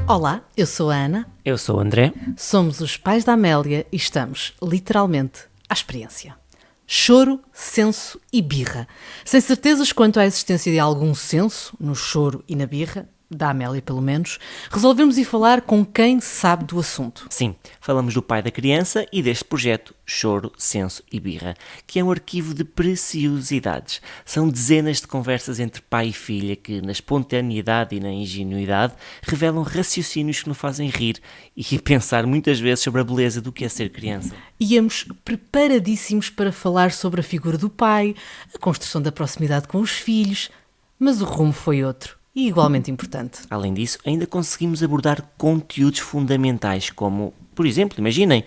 Olá, eu sou a Ana, Eu sou o André. somos os pais da Amélia e estamos, literalmente, à experiência. Choro, senso e birra. Sem certezas quanto à existência de algum senso, no choro e na birra, da Amélia pelo menos, resolvemos ir falar com quem sabe do assunto. Sim, falamos do pai da criança e deste projeto Choro, Senso e Birra, que é um arquivo de preciosidades. São dezenas de conversas entre pai e filha que, na espontaneidade e na ingenuidade, revelam raciocínios que nos fazem rir e pensar muitas vezes sobre a beleza do que é ser criança. Íamos preparadíssimos para falar sobre a figura do pai, a construção da proximidade com os filhos, mas o rumo foi outro e igualmente importante. Além disso, ainda conseguimos abordar conteúdos fundamentais como, por exemplo, imaginem,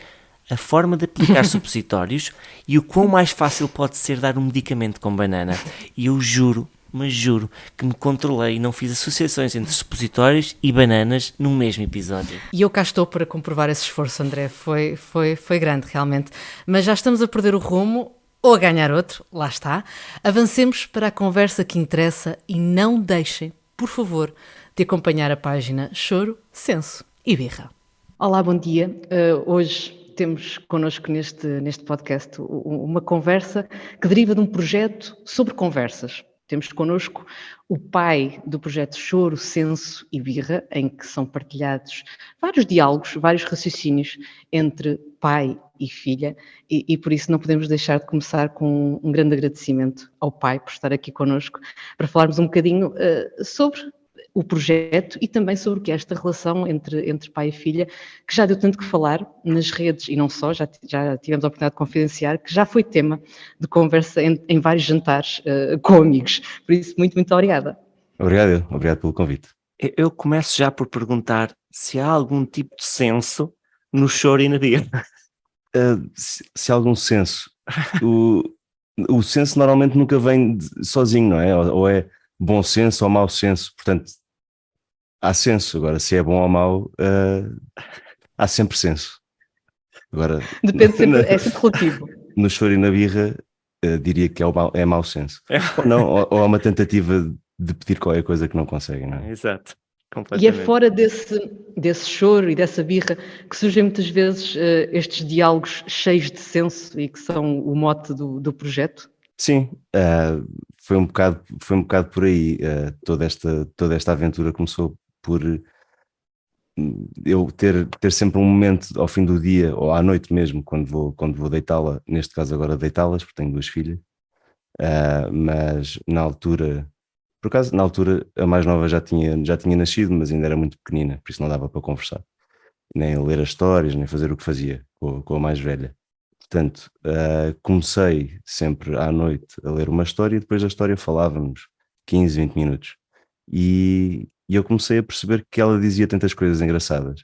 a forma de aplicar supositórios e o quão mais fácil pode ser dar um medicamento com banana. E eu juro, mas juro, que me controlei e não fiz associações entre supositórios e bananas no mesmo episódio. E eu cá estou para comprovar esse esforço, André. Foi grande, realmente. Mas já estamos a perder o rumo ou a ganhar outro, lá está. Avancemos para a conversa que interessa e não deixem, por favor, de acompanhar a página Choro, Senso e Birra. Olá, bom dia. Hoje temos connosco neste podcast uma conversa que deriva de um projeto sobre conversas. Temos connosco o pai do projeto Choro, Senso e Birra, em que são partilhados vários diálogos, vários raciocínios entre pai e filha, e por isso não podemos deixar de começar com um grande agradecimento ao pai por estar aqui connosco para falarmos um bocadinho sobre o projeto e também sobre o que é esta relação entre pai e filha, que já deu tanto que falar nas redes e não só, já tivemos a oportunidade de confidenciar, que já foi tema de conversa em vários jantares com amigos. Por isso, muito, muito obrigada. Obrigado pelo convite. Eu começo já por perguntar se há algum tipo de senso no choro e na birra. Se há algum senso, o senso normalmente nunca vem sozinho, não é? Ou é bom senso ou mau senso, portanto, há senso. Agora, se é bom ou mau, há sempre senso. Agora, Depende sempre, é sempre relativo. no choro e na birra, diria que é mau senso. Ou não, ou é uma tentativa de pedir qualquer coisa que não conseguem, não é? Exato, E completamente. é fora desse choro e dessa birra que surgem muitas vezes estes diálogos cheios de senso e que são o mote do projeto? Sim, foi um bocado por aí. Toda esta aventura começou por eu ter sempre um momento ao fim do dia ou à noite mesmo, quando vou deitá-la, neste caso agora deitá-las, porque tenho 2 filhas, mas na altura, por acaso na altura a mais nova já tinha nascido, mas ainda era muito pequenina, por isso não dava para conversar, nem ler as histórias, nem fazer o que fazia com a mais velha. Portanto, comecei sempre à noite a ler uma história e depois da história falávamos 15, 20 minutos. E eu comecei a perceber que ela dizia tantas coisas engraçadas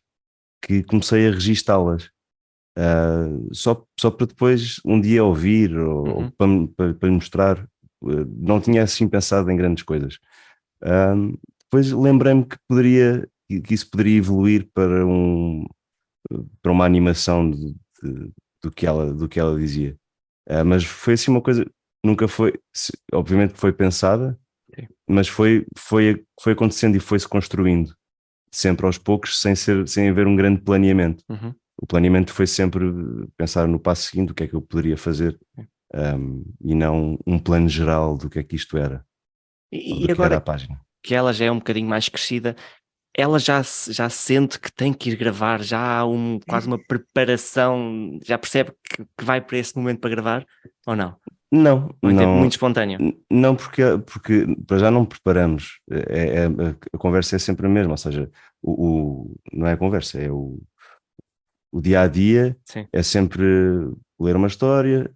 que comecei a registá-las, só para depois um dia ouvir ou para lhe mostrar. Não tinha assim pensado em grandes coisas. Depois lembrei-me que isso poderia evoluir para uma animação do que ela dizia. Mas foi assim uma coisa, nunca foi, obviamente foi pensada, mas foi acontecendo e foi-se construindo, sempre aos poucos, sem haver um grande planeamento. O planeamento foi sempre pensar no passo seguinte, o que é que eu poderia fazer, e não um plano geral do que é que isto era, ou do E que era a agora página. que ela já é um bocadinho mais crescida, ela já sente que tem que ir gravar, já há quase uma preparação, já percebe que vai para esse momento para gravar, ou não? Não, Ou é não, muito espontâneo? não, porque para já não preparamos. A conversa é sempre a mesma, ou seja, não é a conversa, é o dia a dia, Sim. é sempre ler uma história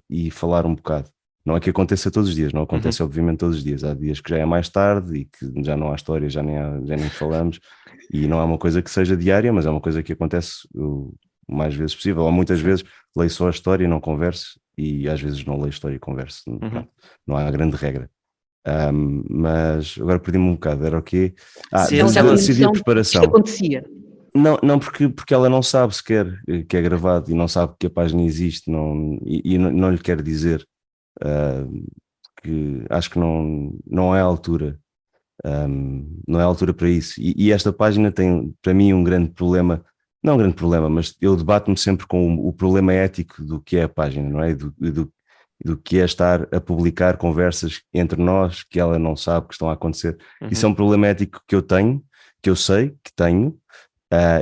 e falar um bocado. Não é que aconteça todos os dias, não acontece obviamente todos os dias. Há dias que já é mais tarde e que já não há história, já nem falamos, e não é uma coisa que seja diária, mas é uma coisa que acontece o mais vezes possível. Ou muitas vezes leio só a história e não converso, e às vezes não leio história e converso. Pronto, não há grande regra. Mas agora perdi-me um bocado, era o quê? Se Ela já tinha Decidir a noção que preparação. isto acontecia. Não, porque ela não sabe sequer que é gravado e não sabe que a página existe, e não lhe quer dizer, que acho que não é a altura. Não é a altura para isso. E esta página tem, para mim, um grande problema, não um grande problema, mas eu debato-me sempre com o problema ético do que é a página, não é? Do que é estar a publicar conversas entre nós que ela não sabe que estão a acontecer. Isso é um problema ético que eu tenho, que eu sei que tenho,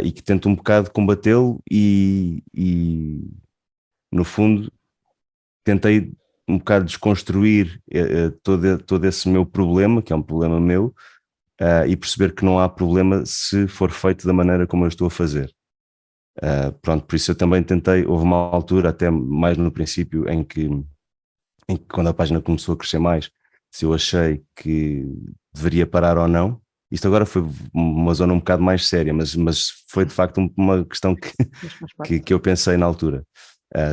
e que tento um bocado combatê-lo e, no fundo, tentei um bocado desconstruir todo esse meu problema, que é um problema meu, e perceber que não há problema se for feito da maneira como eu estou a fazer. Pronto, por isso eu também tentei, houve uma altura, até mais no princípio, em que quando a página começou a crescer mais, se eu achei que deveria parar ou não. Isto agora foi uma zona um bocado mais séria, mas foi de facto uma questão que eu pensei na altura.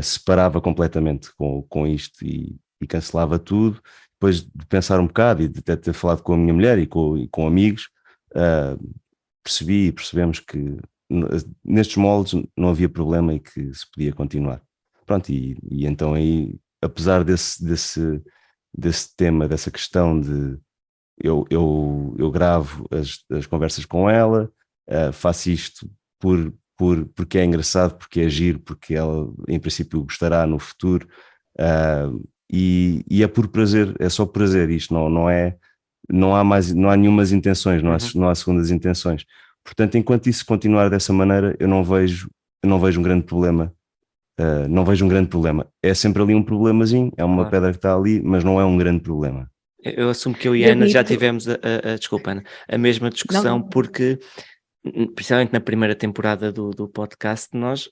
Se parava completamente com isto e cancelava tudo. Depois de pensar um bocado e de até ter falado com a minha mulher e com amigos, percebemos que nestes moldes não havia problema e que se podia continuar. Pronto, e então aí, apesar desse tema, dessa questão de eu gravo as conversas com ela, faço isto porque é engraçado, porque é giro, porque ela em princípio gostará no futuro, e é por prazer, é só prazer isto, não há nenhumas intenções, não há segundas intenções. Portanto, enquanto isso continuar dessa maneira, eu não vejo um grande problema. Não vejo um grande problema. É sempre ali um problemazinho, é uma pedra que está ali, mas não é um grande problema. Eu assumo que eu e a Ana já tivemos desculpa, Ana, a mesma discussão, porque principalmente na primeira temporada do podcast nós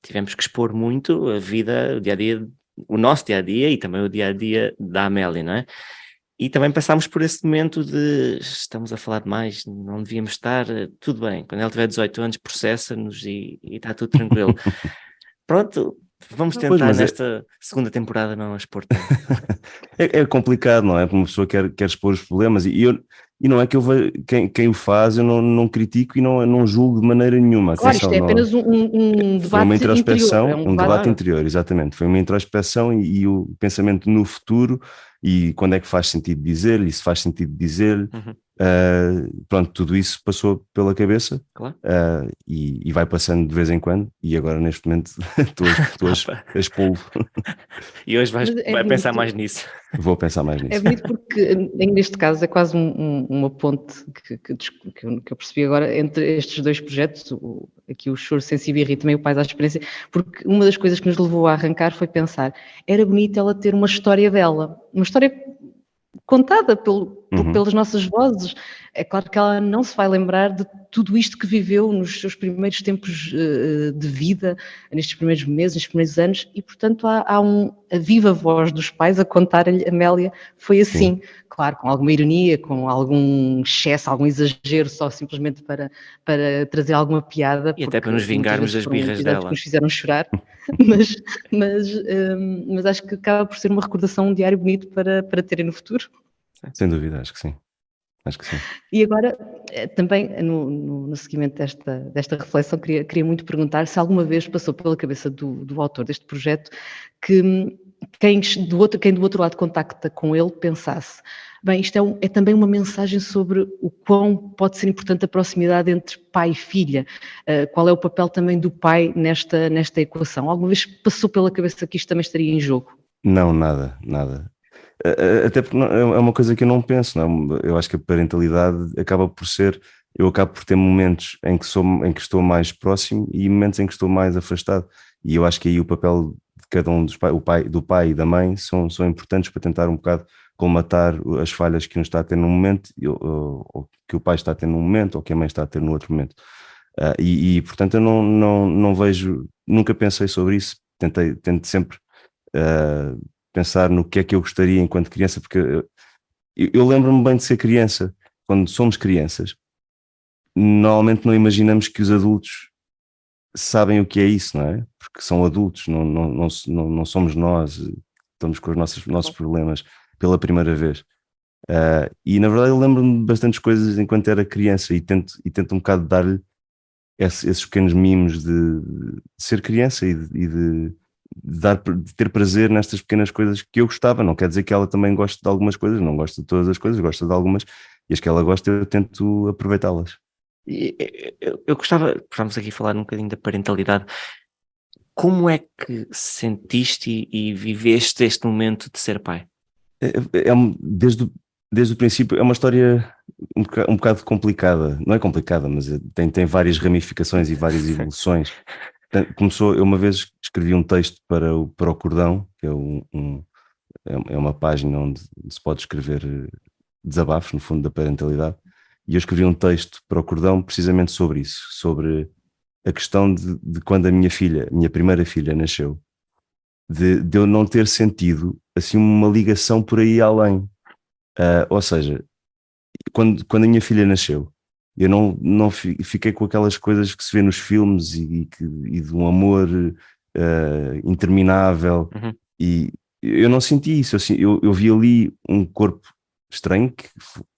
tivemos que expor muito a vida, o dia-a-dia, o nosso dia-a-dia e também o dia-a-dia da Amélia, não é? E também passámos por esse momento de estamos a falar demais, não devíamos estar, tudo bem, quando ela tiver 18 anos processa-nos e está tudo tranquilo. Pronto, vamos tentar nesta segunda temporada não expor tanto. É complicado, não é? Porque uma pessoa quer expor os problemas e não é que eu vejo quem o faz, eu não critico e não julgo de maneira nenhuma. Claro, isto é apenas um debate foi uma introspeção, interior. Um debate interior, exatamente. Foi uma introspeção e o pensamento no futuro e quando é que faz sentido dizer-lhe, se faz sentido dizer-lhe. Pronto, tudo isso passou pela cabeça, claro. E vai passando de vez em quando e agora neste momento estou a expô-lo. E hoje vai pensar mais nisso. Vou pensar mais nisso. É bonito porque neste caso é quase uma ponte que eu percebi agora entre estes dois projetos, aqui o Choro Sensível e também o Pais à Experiência, porque uma das coisas que nos levou a arrancar foi pensar, era bonito ela ter uma história dela, uma história contada pelas nossas vozes. É claro que ela não se vai lembrar de tudo isto que viveu nos seus primeiros tempos de vida, nestes primeiros meses, nestes primeiros anos, e portanto há a viva voz dos pais a contar-lhe, Amélia, foi assim. Sim. Claro, com alguma ironia, com algum excesso, algum exagero, só simplesmente para trazer alguma piada. E até para nos vingarmos das birras dela. Que nos fizeram chorar, mas acho que acaba por ser uma recordação, um diário bonito para terem no futuro. Sem dúvida, acho que sim. Acho que sim. E agora, também no seguimento desta reflexão, queria muito perguntar se alguma vez passou pela cabeça do autor deste projeto que quem do outro lado contacta com ele pensasse, bem, isto é também uma mensagem sobre o quão pode ser importante a proximidade entre pai e filha, qual é o papel também do pai nesta equação? Alguma vez passou pela cabeça que isto também estaria em jogo? Não, nada. Até porque é uma coisa que eu não penso, não? Eu acho que a parentalidade acaba por ser, eu acabo por ter momentos em que estou mais próximo e momentos em que estou mais afastado, e eu acho que aí o papel de cada um dos do pai e da mãe são importantes para tentar um bocado colmatar as falhas que um está a ter num momento, ou que o pai está a ter num momento, ou que a mãe está a ter no outro momento. Portanto eu não vejo, nunca pensei sobre isso, tento sempre pensar no que é que eu gostaria enquanto criança, porque eu lembro-me bem de ser criança. Quando somos crianças, normalmente não imaginamos que os adultos sabem o que é isso, não é? Porque são adultos, não somos nós, estamos com os nossos problemas pela primeira vez. E na verdade eu lembro-me de bastantes coisas enquanto era criança e tento um bocado dar-lhe esses pequenos mimos de ser criança e de ter prazer nestas pequenas coisas que eu gostava. Não quer dizer que ela também goste de algumas coisas, não gosta de todas as coisas, gosta de algumas, e as que ela gosta eu tento aproveitá-las. Eu gostava, vamos aqui falar um bocadinho da parentalidade. Como é que sentiste e viveste este momento de ser pai? Desde o princípio é uma história um bocado complicada, não é complicada, mas tem várias ramificações e várias evoluções. Eu uma vez escrevi um texto para o Cordão, que é uma página onde se pode escrever desabafos, no fundo, da parentalidade, e eu escrevi um texto para o Cordão precisamente sobre isso, sobre a questão de quando a minha primeira filha nasceu, de eu não ter sentido assim uma ligação por aí além. Ou seja, quando a minha filha nasceu, eu não fiquei com aquelas coisas que se vê nos filmes e de um amor interminável, e eu não senti isso. Eu vi ali um corpo estranho, que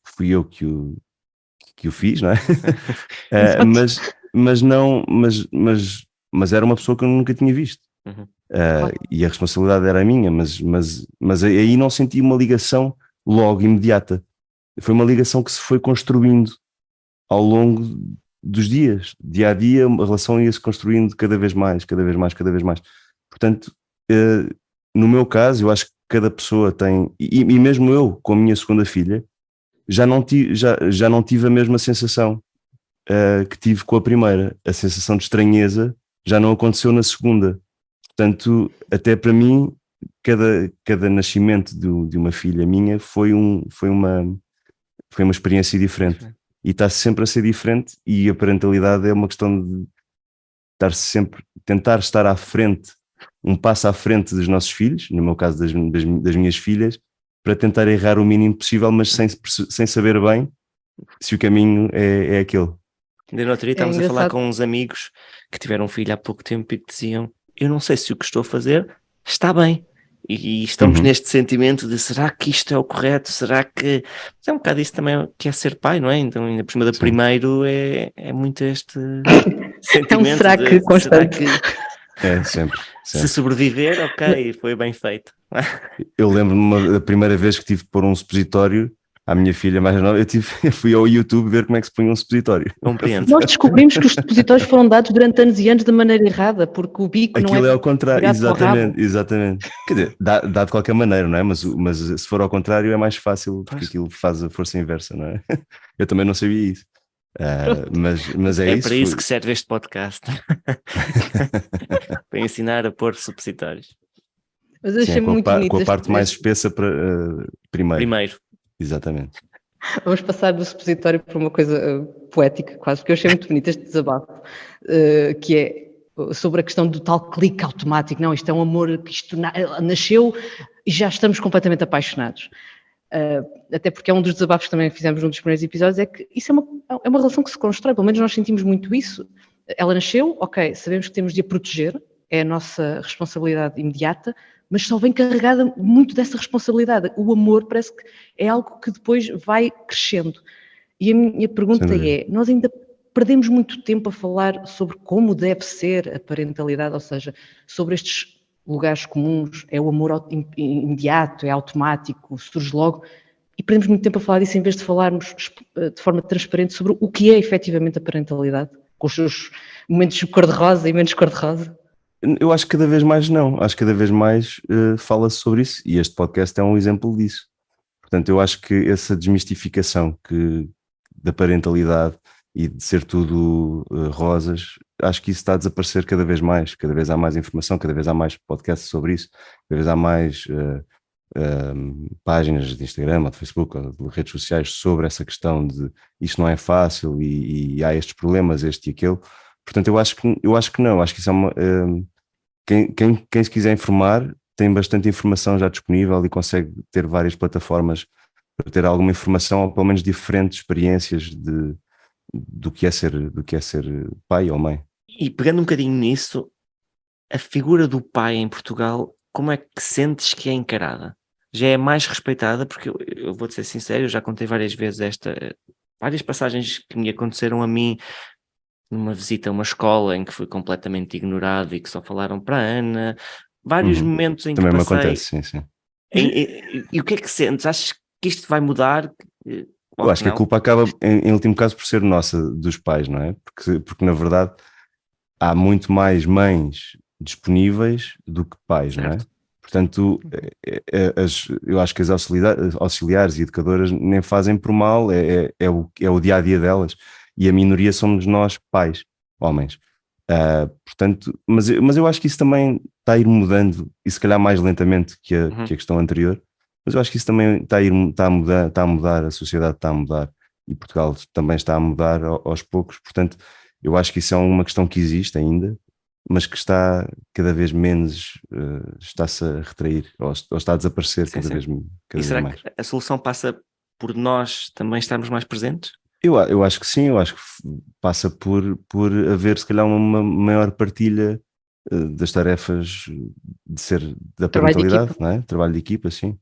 fui eu que o fiz, não é? Mas era uma pessoa que eu nunca tinha visto. E a responsabilidade era minha, mas aí não senti uma ligação logo imediata. Foi uma ligação que se foi construindo ao longo dos dias, dia a dia, a relação ia-se construindo cada vez mais, cada vez mais, cada vez mais. Portanto, no meu caso, eu acho que cada pessoa tem, e mesmo eu, com a minha segunda filha, já não tive a mesma sensação que tive com a primeira. A sensação de estranheza já não aconteceu na segunda. Portanto, até para mim, cada nascimento de uma filha minha foi uma experiência diferente. E está sempre a ser diferente, e a parentalidade é uma questão de tentar estar à frente, um passo à frente dos nossos filhos, no meu caso das minhas filhas, para tentar errar o mínimo possível, mas sem saber bem se o caminho é aquele. Ainda no outro dia estávamos a falar com uns amigos que tiveram um filho há pouco tempo e que diziam: eu não sei se o que estou a fazer está bem. E estamos neste sentimento de será que isto é o correto? Será que... É um bocado isso também que é ser pai, não é? Então, ainda por cima do primeiro é muito este sentimento. É um será que constante. Será que... É, sempre. Se sobreviver, ok, foi bem feito. Eu lembro-me da primeira vez que tive que pôr um supositório à minha filha mais nova, eu fui ao YouTube ver como é que se põe um supositório. Compreendo. Nós descobrimos que os supositórios foram dados durante anos e anos da maneira errada, porque o bico Aquilo não é ao contrário, exatamente. Quer dizer, dá de qualquer maneira, não é? Mas se for ao contrário é mais fácil, porque aquilo faz a força inversa, não é? Eu também não sabia isso. Mas é isso. Para isso que serve este podcast. Para ensinar a pôr supositórios. Mas eu achei muito bonito. Com a parte mais espessa primeiro. Exatamente. Vamos passar do supositório para uma coisa poética, quase, porque eu achei muito bonito este desabafo, que é sobre a questão do tal clique automático. Não, isto é um amor que isto nasceu e já estamos completamente apaixonados. Até porque é um dos desabafos que também fizemos num dos primeiros episódios, é que isso é uma relação que se constrói, pelo menos nós sentimos muito isso. Ela nasceu, ok, sabemos que temos de a proteger, é a nossa responsabilidade imediata, mas só vem carregada muito dessa responsabilidade. O amor parece que é algo que depois vai crescendo. E a minha pergunta é, nós ainda perdemos muito tempo a falar sobre como deve ser a parentalidade, ou seja, sobre estes lugares comuns, é o amor imediato, é automático, surge logo, e perdemos muito tempo a falar disso em vez de falarmos de forma transparente sobre o que é efetivamente a parentalidade, com os seus momentos cor-de-rosa e menos cor-de-rosa. Eu acho que cada vez mais não, acho que cada vez mais fala-se sobre isso, e este podcast é um exemplo disso. Portanto, eu acho que essa desmistificação da parentalidade e de ser tudo rosas, acho que isso está a desaparecer cada vez há mais informação, cada vez há mais podcasts sobre isso, cada vez há mais páginas de Instagram, ou de Facebook, ou de redes sociais sobre essa questão de isto não é fácil e há estes problemas, este e aquele. Portanto, eu acho que não, acho que isso é quem se quiser informar tem bastante informação já disponível e consegue ter várias plataformas para ter alguma informação, ou pelo menos diferentes experiências do que é ser pai ou mãe. E pegando um bocadinho nisso, a figura do pai em Portugal, como é que sentes que é encarada? Já é mais respeitada? Porque eu vou-te ser sincero, eu já contei várias vezes várias passagens que me aconteceram a mim numa visita a uma escola em que fui completamente ignorado e que só falaram para a Ana, vários momentos em também que passei... Também me acontece, sim. E o que é que sentes? Achas que isto vai mudar? Eu acho que a culpa acaba, em último caso, por ser nossa, dos pais, não é? Porque na verdade há muito mais mães disponíveis do que pais, certo. não é? Portanto, eu acho que as auxiliares e educadoras nem fazem por mal, é o dia-a-dia delas. E a minoria somos nós, pais, homens. Portanto, mas eu acho que isso também está a ir mudando, e se calhar mais lentamente que a questão anterior, mas eu acho que isso também está a mudar, a sociedade está a mudar, e Portugal também está a mudar aos poucos. Portanto, eu acho que isso é uma questão que existe ainda, mas que está cada vez menos, está-se a retrair, ou está a desaparecer cada vez mais. Que a solução passa por nós também estarmos mais presentes? Eu acho que sim, eu acho que passa por haver se calhar uma maior partilha das tarefas da parentalidade, não é? Trabalho de equipa, sim.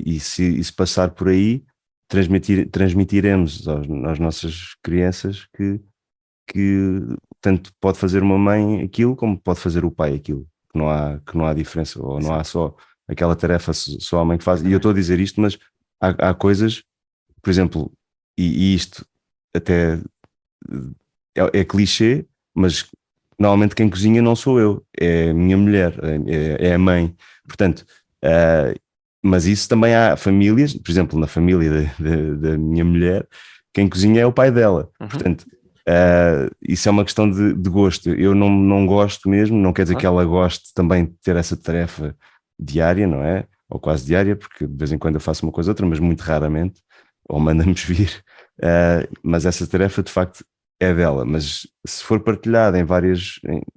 E se passar por aí, transmitiremos às nossas crianças que tanto pode fazer uma mãe aquilo como pode fazer o pai aquilo, que não há diferença, ou não há só aquela tarefa só a mãe que faz. E eu estou a dizer isto, mas há coisas, por exemplo, e isto até é clichê, mas normalmente quem cozinha não sou eu, é a minha mulher, é a mãe. Portanto, mas isso também há famílias, por exemplo, na família da minha mulher, quem cozinha é o pai dela. Portanto, isso é uma questão de gosto. Eu não gosto mesmo, não quer dizer que ela goste também de ter essa tarefa diária, não é? Ou quase diária, porque de vez em quando eu faço uma coisa ou outra, mas muito raramente, ou manda-nos vir. Mas essa tarefa de facto é dela. Mas se for partilhada em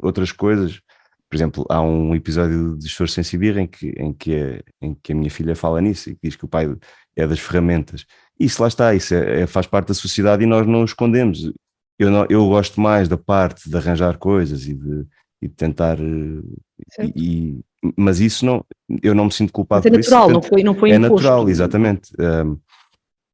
outras coisas, por exemplo, há um episódio de Esforço Sem Cibir em que a minha filha fala nisso e diz que o pai é das ferramentas. Isso lá está, isso faz parte da sociedade e nós não o escondemos. Eu gosto mais da parte de arranjar coisas e de tentar. Mas isso não, eu não me sinto culpado por isso. É natural, não foi é imposto. natural, exatamente.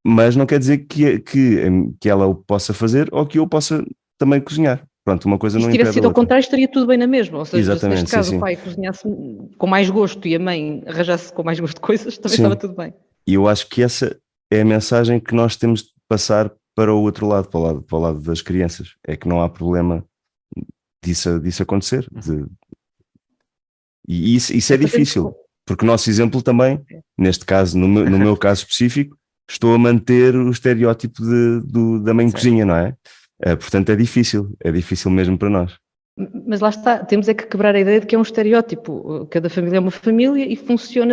Mas não quer dizer que ela o possa fazer ou que eu possa também cozinhar. Pronto, uma coisa não impede a outra. Se tivesse sido ao contrário, estaria tudo bem na mesma. Ou seja, exatamente, neste caso sim. o pai cozinhasse com mais gosto e a mãe arranjasse com mais gosto coisas, também estava tudo bem. E eu acho que essa é a mensagem que nós temos de passar para o outro lado, para o lado das crianças. É que não há problema disso acontecer. E isso é difícil, porque o nosso exemplo também, neste caso, no meu caso específico, estou a manter o estereótipo da mãe cozinha, não é? Portanto, é difícil mesmo para nós. Mas lá está, temos é que quebrar a ideia de que é um estereótipo. Cada família é uma família e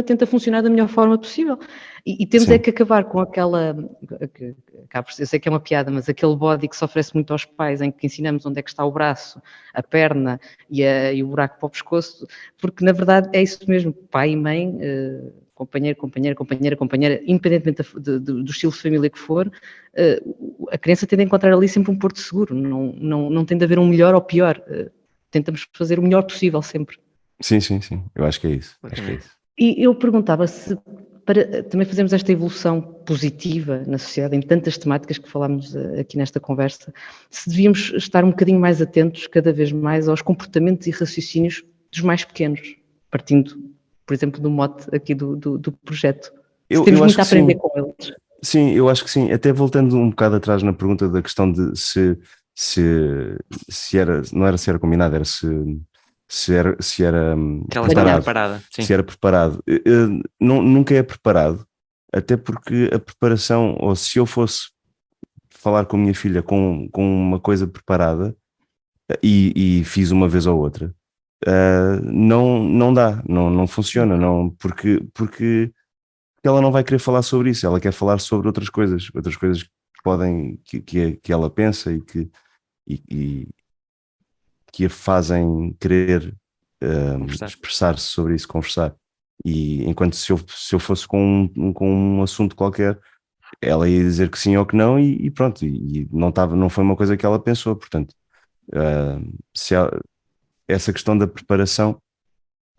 tenta funcionar da melhor forma possível. E temos é que acabar com aquela, eu sei que é uma piada, mas aquele body que se oferece muito aos pais, em que ensinamos onde é que está o braço, a perna e o buraco para o pescoço, porque na verdade é isso mesmo, pai e mãe, companheiro, companheira, independentemente do estilo de família que for, a criança tem de encontrar ali sempre um porto seguro, não tem de haver um melhor ou pior, tentamos fazer o melhor possível sempre. Sim, eu acho que é isso. E eu perguntava se, para também fazermos esta evolução positiva na sociedade, em tantas temáticas que falámos aqui nesta conversa, se devíamos estar um bocadinho mais atentos, cada vez mais, aos comportamentos e raciocínios dos mais pequenos, partindo, por exemplo, do mote aqui do projeto. Temos muito a aprender com eles. Sim, eu acho que sim. Até voltando um bocado atrás na pergunta da questão de se era, não era se era combinado, era se era preparado. Se era preparado. Nunca é preparado, até porque a preparação, ou se eu fosse falar com a minha filha com uma coisa preparada e fiz uma vez ou outra, não dá, não funciona, porque ela não vai querer falar sobre isso, ela quer falar sobre outras coisas que podem, que ela pensa e que a fazem querer expressar-se sobre isso, conversar. E enquanto se eu fosse com um assunto qualquer, ela ia dizer que sim ou que não e pronto, e não foi uma coisa que ela pensou. Portanto, essa questão da preparação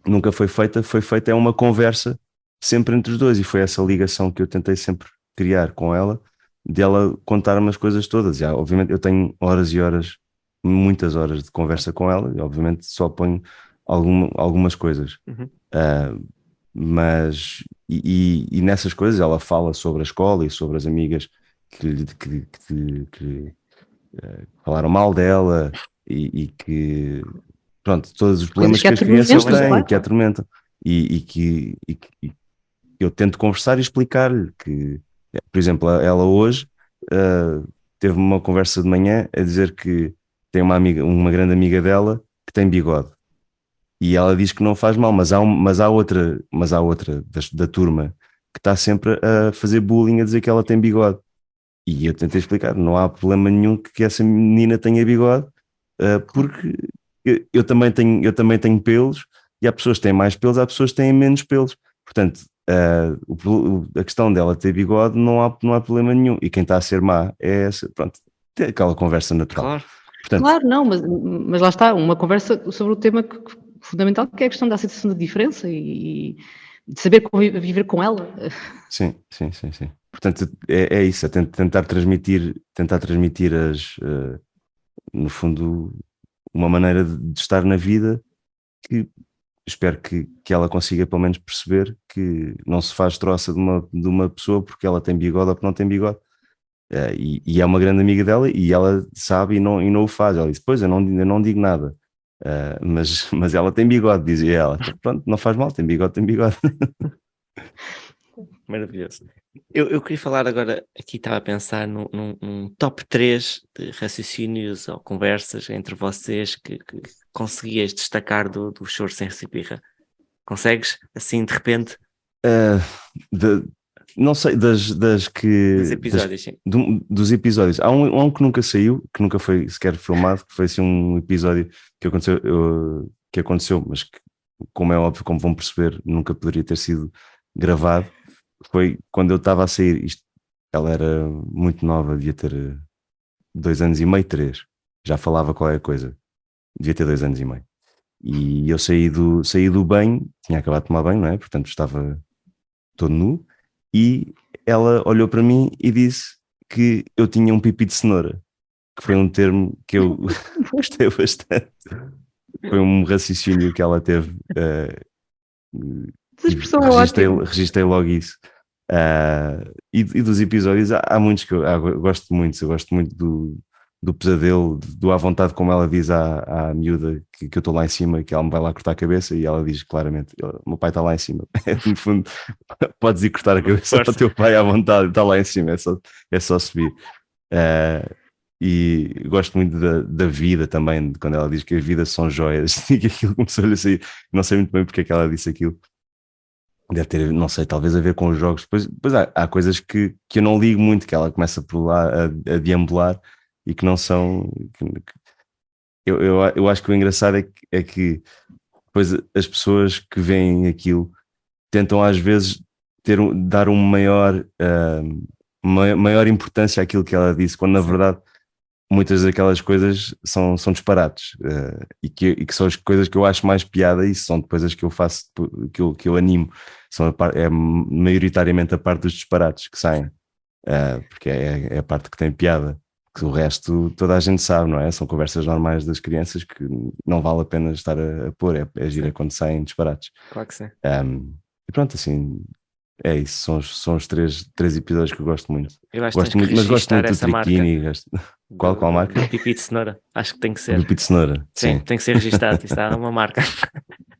nunca foi feita, é uma conversa sempre entre os dois, e foi essa ligação que eu tentei sempre criar com ela, de ela contar-me as coisas todas. E, obviamente eu tenho horas e horas, muitas horas de conversa com ela, e obviamente só ponho algumas coisas. Mas nessas coisas ela fala sobre a escola e sobre as amigas falaram mal dela e que, pronto, todos os Coisas problemas que as crianças atormentam, têm, claro. que a atormentam, e que eu tento conversar e explicar-lhe que, por exemplo, ela hoje teve uma conversa de manhã a dizer que tem uma amiga, uma grande amiga dela que tem bigode. E ela diz que não faz mal, mas há outra da turma que está sempre a fazer bullying, a dizer que ela tem bigode. E eu tentei explicar, não há problema nenhum que essa menina tenha bigode, porque eu também tenho pelos, e há pessoas que têm mais pelos, há pessoas que têm menos pelos. Portanto, a questão dela ter bigode não há problema nenhum. E quem está a ser má é essa, pronto, tem aquela conversa natural. Claro. Portanto, Claro, não, mas lá está, uma conversa sobre o tema fundamental, que é a questão da aceitação da diferença e de saber viver com ela. sim. Portanto, é isso, é tentar transmitir no fundo, uma maneira de estar na vida que espero que ela consiga pelo menos perceber que não se faz troça de uma pessoa porque ela tem bigode ou porque não tem bigode. E é uma grande amiga dela e ela sabe e não o faz. Ela disse, pois, eu não digo nada. Mas ela tem bigode, dizia ela. Então, pronto, não faz mal, tem bigode, tem bigode. Maravilhoso. Eu queria falar agora, aqui estava a pensar num top 3 de raciocínios ou conversas entre vocês que conseguias destacar do Choro Sem Recipica. Consegues, assim, de repente, Ah, não sei, dos episódios, sim. dos episódios. Há um que nunca saiu, que nunca foi sequer filmado, que foi assim um episódio que aconteceu, mas que, como é óbvio, como vão perceber, nunca poderia ter sido gravado. Foi quando eu estava a sair, ela era muito nova, devia ter 2 anos e meio, 3, já falava qualquer coisa, devia ter 2 anos e meio. E eu saí do banho, tinha acabado de tomar banho, não é? Portanto estava todo nu, e ela olhou para mim e disse que eu tinha um pipi de cenoura, que foi um termo que eu gostei bastante. Foi um raciocínio que ela teve, Essa e expressão é registrei, ótima. registrei logo isso. E dos episódios, há muitos que eu gosto muito. Eu gosto muito do pesadelo, do à vontade, como ela diz à miúda que eu estou lá em cima, que ela me vai lá cortar a cabeça, e ela diz claramente: "O meu pai está lá em cima." No fundo, podes ir cortar a cabeça ao Força. teu pai à vontade, está lá em cima, é só subir. E gosto muito da vida também, de quando ela diz que as vidas são joias, e que aquilo começou-lhe a sair. Não sei muito bem porque é que ela disse aquilo. Deve ter, não sei, talvez a ver com os jogos. Depois há coisas que eu não ligo muito, que ela começa por lá a deambular, e que não são. Eu acho que o engraçado é que depois as pessoas que veem aquilo tentam às vezes dar maior importância àquilo que ela disse, quando na Sim. verdade muitas daquelas coisas são disparates, e que são as coisas que eu acho mais piada, e são depois as que eu faço, que eu animo. É maioritariamente a parte dos disparates que saem, porque é a parte que tem piada, que o resto toda a gente sabe, não é? São conversas normais das crianças que não vale a pena estar a pôr, é gira Sim. quando saem disparates. Claro que sim. E pronto, assim, é isso, são os três episódios que eu gosto muito. Eu acho que tens Gosto que muito, mas gosto registar muito do essa marca Triquini. Qual marca? do pipi de cenoura. Acho que tem que O ser. pipi de cenoura, Sim, sim. tem que ser registado. Isso dá uma marca.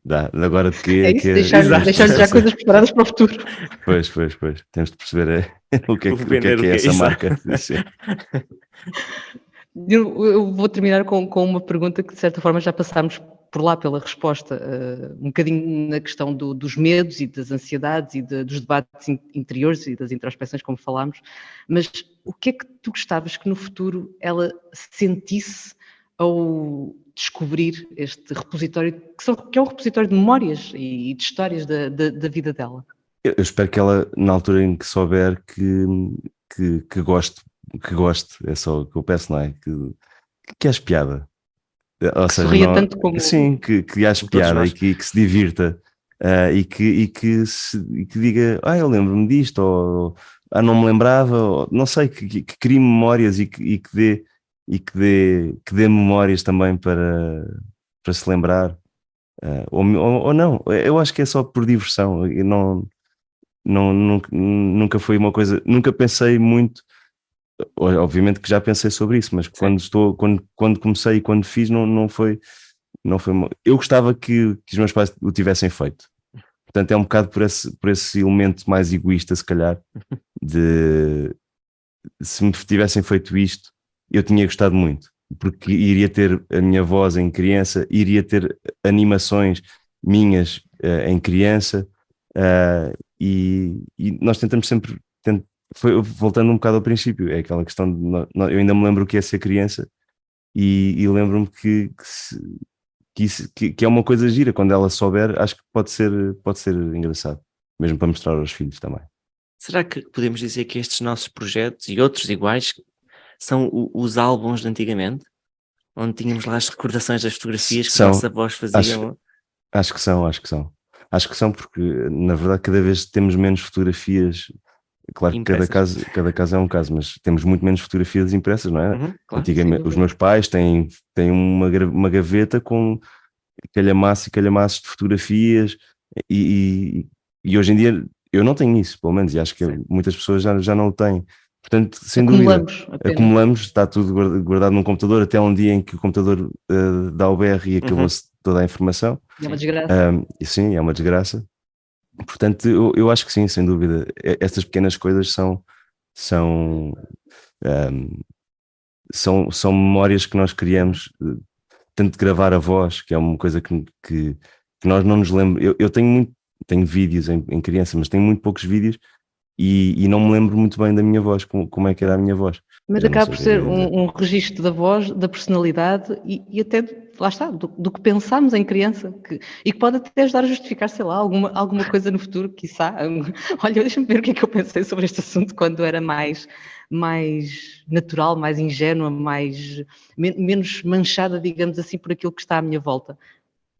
Dá. Agora de quê É é isso, que deixar-lhe Exato. já coisas preparadas para o futuro. Pois. Temos de perceber o que é, O que vender o é quê? essa Exato. marca. Sim. Eu vou terminar com uma pergunta que, de certa forma, já passámos por lá pela resposta, um bocadinho na questão dos medos e das ansiedades e dos debates interiores e das introspecções, como falámos, mas o que é que tu gostavas que no futuro ela sentisse ao descobrir este repositório, que é um repositório de memórias e de histórias da vida dela? Eu espero que ela, na altura em que souber, que goste, é só o que eu peço, não é? Que ache piada. Ou Que seja, sorria não, tanto como sim, que ache Como todos piada, e nós. que se divirta, e que diga, eu lembro-me disto, ou não me lembrava, ou, não sei, que crie memórias, e que dê memórias também para se lembrar. Ou não, eu acho que é só por diversão. Eu nunca foi uma coisa, nunca pensei muito obviamente que já pensei sobre isso, mas quando comecei e quando fiz, não foi. Eu gostava que os meus pais o tivessem feito. Portanto, é um bocado por esse elemento mais egoísta, se calhar, de se me tivessem feito isto, eu tinha gostado muito, porque iria ter a minha voz em criança, iria ter animações minhas em criança, e nós tentamos sempre, voltando um bocado ao princípio, é aquela questão de, eu ainda me lembro o que é ser criança, e lembro-me que é uma coisa gira, quando ela souber, acho que pode ser engraçado, mesmo para mostrar aos filhos também. Será que podemos dizer que estes nossos projetos e outros iguais são os álbuns de antigamente? Onde tínhamos lá as recordações das fotografias que os nossos avós faziam? Acho que são. Acho que são porque, na verdade, cada vez temos menos fotografias. Claro que cada caso é um caso, mas temos muito menos fotografias impressas, não é? Claro, Antigamente, os meus pais têm uma gaveta com calhamaços de fotografias e hoje em dia eu não tenho isso, pelo menos, e acho que muitas pessoas já não o têm. Portanto, sem dúvida, acumulamos, está tudo guardado num computador, até um dia em que o computador dá o BR e acabou-se toda a informação. É uma desgraça. Sim, é uma desgraça. Portanto, eu acho que sim, sem dúvida. Estas pequenas coisas são memórias que nós criamos, tanto de gravar a voz, que é uma coisa que nós não nos lembramos. Eu tenho vídeos em criança, mas tenho muito poucos vídeos e não me lembro muito bem da minha voz, como é que era a minha voz. Mas acaba por ser um registro da voz, da personalidade e até, lá está, do que pensámos em criança e que pode até ajudar a justificar, sei lá, alguma coisa no futuro, quiçá. Olha, deixa-me ver o que é que eu pensei sobre este assunto quando era mais natural, mais ingênua, menos manchada, digamos assim, por aquilo que está à minha volta.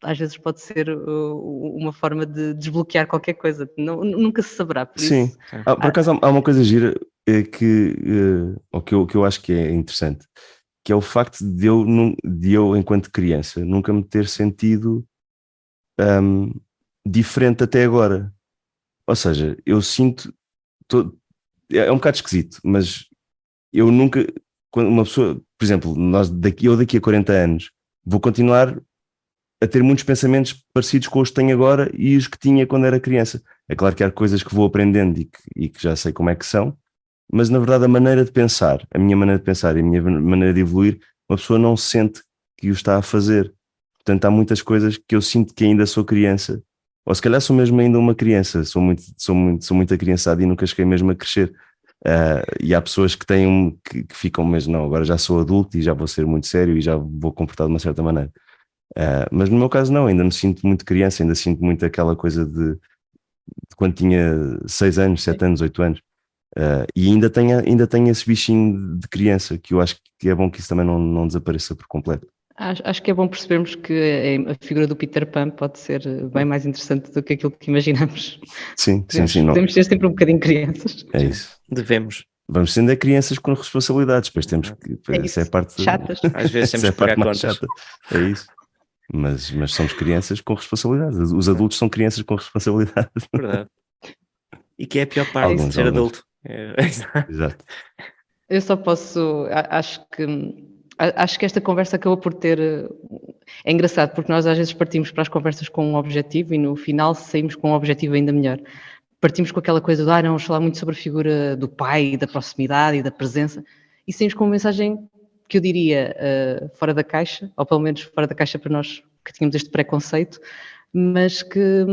Às vezes pode ser uma forma de desbloquear qualquer coisa. Nunca se saberá. Por Sim, isso, por acaso há uma coisa gira que eu acho que é interessante, que é o facto de eu, enquanto criança, nunca me ter sentido diferente até agora. Ou seja, eu sinto. É um bocado esquisito, mas eu nunca. Quando uma pessoa, por exemplo, eu daqui a 40 anos vou continuar a ter muitos pensamentos parecidos com os que tenho agora e os que tinha quando era criança. É claro que há coisas que vou aprendendo e que já sei como é que são, mas na verdade a minha maneira de pensar e a minha maneira de evoluir, uma pessoa não sente que o está a fazer. Portanto, há muitas coisas que eu sinto que ainda sou criança, ou se calhar sou mesmo ainda uma criança, sou muito acriançado e nunca cheguei mesmo a crescer. E há pessoas que que ficam mesmo, não, agora já sou adulto e já vou ser muito sério e já vou comportar de uma certa maneira. Mas no meu caso não, ainda me sinto muito criança, ainda sinto muito aquela coisa de quando tinha 6 anos, 7 anos, 8 anos. E ainda tenho esse bichinho de criança, que eu acho que é bom que isso também não desapareça por completo. Acho que é bom percebermos que a figura do Peter Pan pode ser bem mais interessante do que aquilo que imaginamos. Sim. Podemos ser sempre um bocadinho crianças. É isso. Devemos. Vamos sendo crianças com responsabilidades, depois temos que. Isso. É a parte chatas. Às vezes temos que pagar contas. Chata. É isso. Mas somos crianças com responsabilidades. Os adultos são crianças com responsabilidades. Verdade. E que é a pior parte de ser adulto. Exato. Eu só posso. Acho que esta conversa acabou por ter. É engraçado, porque nós às vezes partimos para as conversas com um objetivo e no final saímos com um objetivo ainda melhor. Partimos com aquela coisa de, não, vamos falar muito sobre a figura do pai, da proximidade e da presença, e saímos com uma mensagem que eu diria fora da caixa, ou pelo menos fora da caixa para nós que tínhamos este preconceito, mas que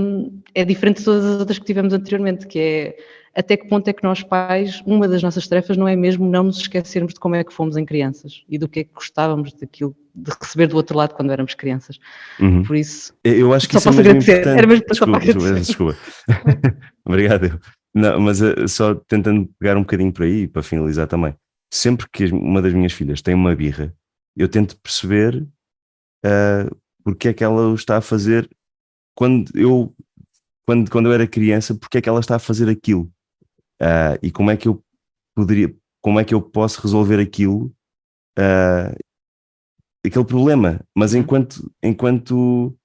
é diferente de todas as outras que tivemos anteriormente, que é até que ponto é que nós pais, uma das nossas tarefas não é mesmo não nos esquecermos de como é que fomos em crianças e do que é que gostávamos daquilo, de receber do outro lado quando éramos crianças. Uhum. Por isso, eu acho que só isso posso é mesmo agradecer. importante. Era mesmo só para agradecer. Desculpa. Obrigado. Não, mas só tentando pegar um bocadinho por aí, para finalizar também. Sempre que uma das minhas filhas tem uma birra, eu tento perceber porque é que ela o está a fazer quando eu era criança, porque é que ela está a fazer aquilo. E como é que eu posso resolver aquilo, aquele problema, mas enquanto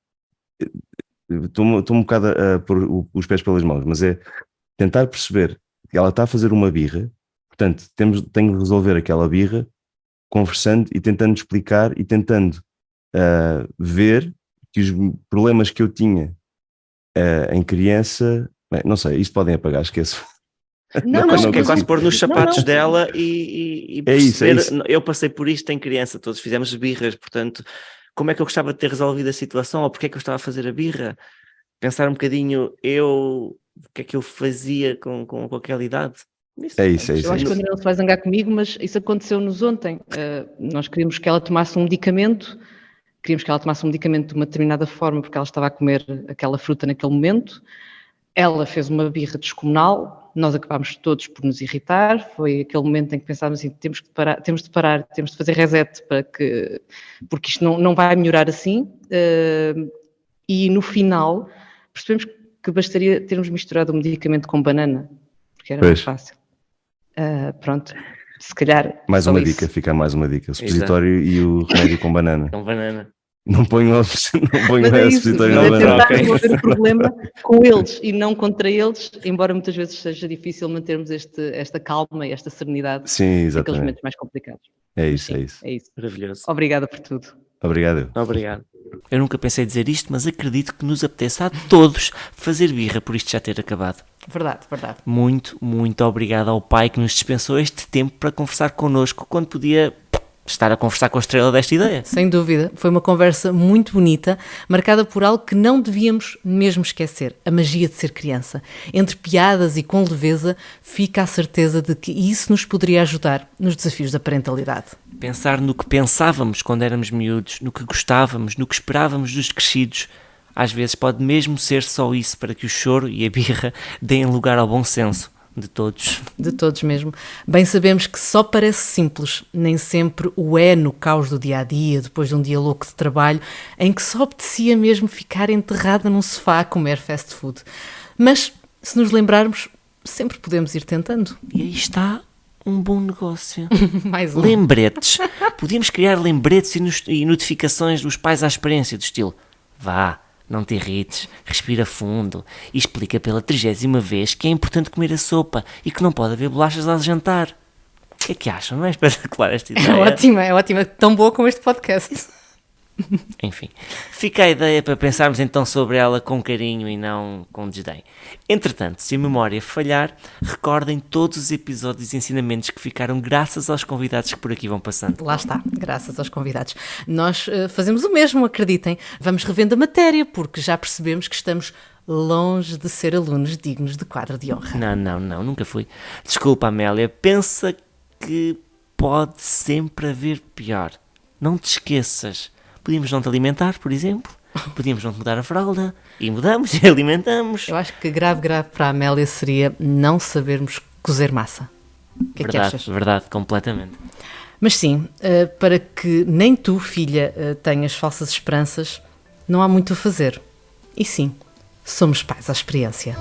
estou um bocado a pôr os pés pelas mãos, mas é tentar perceber que ela está a fazer uma birra, Portanto, tenho de resolver aquela birra conversando e tentando explicar e tentando ver que os problemas que eu tinha em criança, bem, não sei, isto podem apagar, esqueço. Não, Acho que é mas quase pôr nos sapatos não. dela e É isso, perceber, é isso. eu passei por isto em criança, todos fizemos birras, portanto, como é que eu gostava de ter resolvido a situação, ou porque é que eu estava a fazer a birra? Pensar um bocadinho, o que é que eu fazia com aquela idade? É isso, é isso. Eu acho que o André não se vai zangar comigo, mas isso aconteceu-nos ontem. Nós queríamos que ela tomasse um medicamento, de uma determinada forma, porque ela estava a comer aquela fruta naquele momento. Ela fez uma birra descomunal, nós acabámos todos por nos irritar. Foi aquele momento em que pensámos assim: temos de parar, temos de fazer reset, porque isto não vai melhorar assim. E no final percebemos que bastaria termos misturado o medicamento com banana, porque era mais fácil. Pronto, se calhar. Mais só uma isso. dica, fica mais uma dica: o supositório e o remédio com banana. Com banana. Não ponho o Mas é isso, supositório mas na é banana. tentar resolver o problema com eles e não contra eles, embora muitas vezes seja difícil mantermos esta calma e esta serenidade Sim, naqueles exatamente. momentos mais complicados. É Mas isso, sim, é isso. é isso. Maravilhoso. Obrigada por tudo. Obrigado. Obrigado. Eu nunca pensei dizer isto, mas acredito que nos apetece a todos fazer birra por isto já ter acabado. Verdade, verdade. Muito, muito obrigado ao pai que nos dispensou este tempo para conversar connosco, quando podia estar a conversar com a estrela desta ideia. Sem dúvida, foi uma conversa muito bonita, marcada por algo que não devíamos mesmo esquecer, a magia de ser criança. Entre piadas e com leveza, fica a certeza de que isso nos poderia ajudar nos desafios da parentalidade. Pensar no que pensávamos quando éramos miúdos, no que gostávamos, no que esperávamos dos crescidos, às vezes pode mesmo ser só isso para que o choro e a birra deem lugar ao bom senso de todos. De todos mesmo. Bem sabemos que só parece simples, nem sempre o é no caos do dia-a-dia, depois de um dia louco de trabalho, em que só apetecia mesmo ficar enterrada num sofá a comer fast food. Mas, se nos lembrarmos, sempre podemos ir tentando. E aí está um bom negócio. Mais um. Lembretes. Podíamos criar lembretes e notificações dos pais à experiência, do estilo: vá, não te irrites, respira fundo e explica pela 30ª vez que é importante comer a sopa e que não pode haver bolachas ao jantar. O que é que acham? Não é espetacular esta ideia? É ótima, tão boa como este podcast. Enfim, fica a ideia para pensarmos então sobre ela com carinho e não com desdém. Entretanto, se a memória falhar, recordem todos os episódios e ensinamentos que ficaram graças aos convidados que por aqui vão passando. Lá está, graças aos convidados. Nós fazemos o mesmo, acreditem. Vamos revendo a matéria, porque já percebemos que estamos longe de ser alunos dignos de quadro de honra. Não, nunca fui. Desculpa, Amélia, pensa que pode sempre haver pior. Não te esqueças. Podíamos não te alimentar, por exemplo. Podíamos não te mudar a fralda. E mudamos e alimentamos. Eu acho que grave para a Amélia seria não sabermos cozer massa. O que é que achas? Verdade, completamente. Mas sim, para que nem tu, filha, tenhas falsas esperanças, não há muito a fazer. E sim, somos pais à experiência.